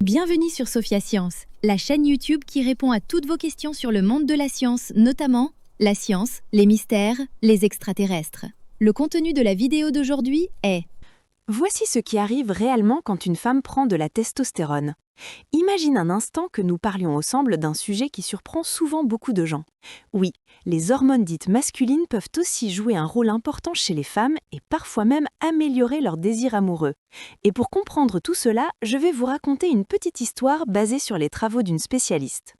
Bienvenue sur Sophia Science, la chaîne YouTube qui répond à toutes vos questions sur le monde de la science, notamment la science, les mystères, les extraterrestres. Le contenu de la vidéo d'aujourd'hui est: Voici ce qui arrive réellement quand une femme prend de la testostérone. Imagine un instant que nous parlions ensemble d'un sujet qui surprend souvent beaucoup de gens. Oui, les hormones dites masculines peuvent aussi jouer un rôle important chez les femmes et parfois même améliorer leur désir amoureux. Et pour comprendre tout cela, je vais vous raconter une petite histoire basée sur les travaux d'une spécialiste.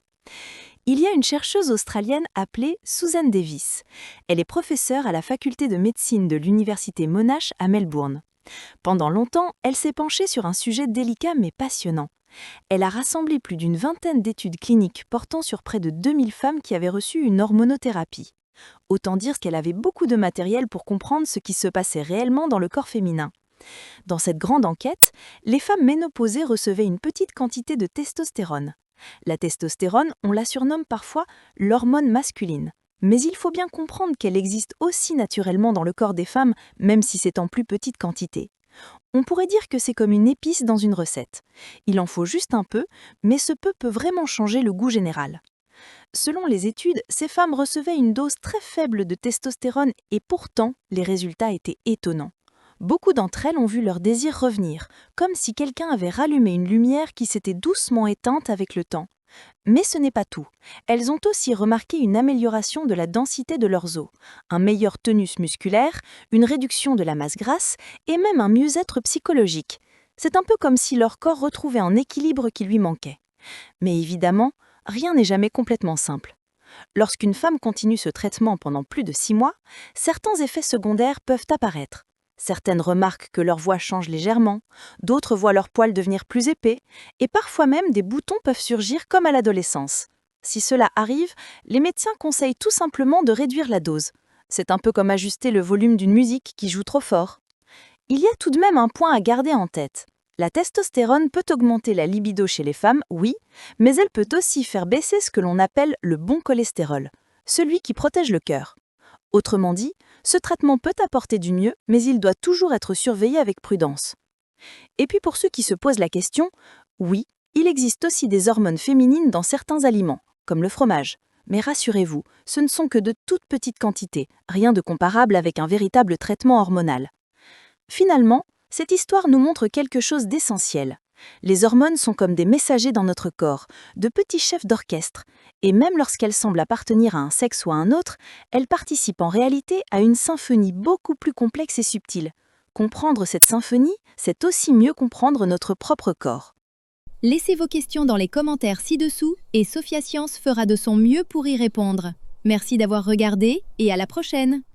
Il y a une chercheuse australienne appelée Susan Davis. Elle est professeure à la faculté de médecine de l'université Monash à Melbourne. Pendant longtemps, elle s'est penchée sur un sujet délicat mais passionnant. Elle a rassemblé plus d'une vingtaine d'études cliniques portant sur près de 2000 femmes qui avaient reçu une hormonothérapie. Autant dire qu'elle avait beaucoup de matériel pour comprendre ce qui se passait réellement dans le corps féminin. Dans cette grande enquête, les femmes ménopausées recevaient une petite quantité de testostérone. La testostérone, on la surnomme parfois l'hormone masculine. Mais il faut bien comprendre qu'elle existe aussi naturellement dans le corps des femmes, même si c'est en plus petite quantité. On pourrait dire que c'est comme une épice dans une recette. Il en faut juste un peu, mais ce peu peut vraiment changer le goût général. Selon les études, ces femmes recevaient une dose très faible de testostérone et pourtant, les résultats étaient étonnants. Beaucoup d'entre elles ont vu leur désir revenir, comme si quelqu'un avait rallumé une lumière qui s'était doucement éteinte avec le temps. Mais ce n'est pas tout. Elles ont aussi remarqué une amélioration de la densité de leurs os, un meilleur tonus musculaire, une réduction de la masse grasse et même un mieux-être psychologique. C'est un peu comme si leur corps retrouvait un équilibre qui lui manquait. Mais évidemment, rien n'est jamais complètement simple. Lorsqu'une femme continue ce traitement pendant plus de 6 mois, certains effets secondaires peuvent apparaître. Certaines remarquent que leur voix change légèrement, d'autres voient leurs poils devenir plus épais, et parfois même des boutons peuvent surgir comme à l'adolescence. Si cela arrive, les médecins conseillent tout simplement de réduire la dose. C'est un peu comme ajuster le volume d'une musique qui joue trop fort. Il y a tout de même un point à garder en tête. La testostérone peut augmenter la libido chez les femmes, oui, mais elle peut aussi faire baisser ce que l'on appelle le bon cholestérol, celui qui protège le cœur. Autrement dit, ce traitement peut apporter du mieux, mais il doit toujours être surveillé avec prudence. Et puis pour ceux qui se posent la question, oui, il existe aussi des hormones féminines dans certains aliments, comme le fromage. Mais rassurez-vous, ce ne sont que de toutes petites quantités, rien de comparable avec un véritable traitement hormonal. Finalement, cette histoire nous montre quelque chose d'essentiel. Les hormones sont comme des messagers dans notre corps, de petits chefs d'orchestre, et même lorsqu'elles semblent appartenir à un sexe ou à un autre, elles participent en réalité à une symphonie beaucoup plus complexe et subtile. Comprendre cette symphonie, c'est aussi mieux comprendre notre propre corps. laissez vos questions dans les commentaires ci-dessous et Sophia Science fera de son mieux pour y répondre. Merci d'avoir regardé et à la prochaine!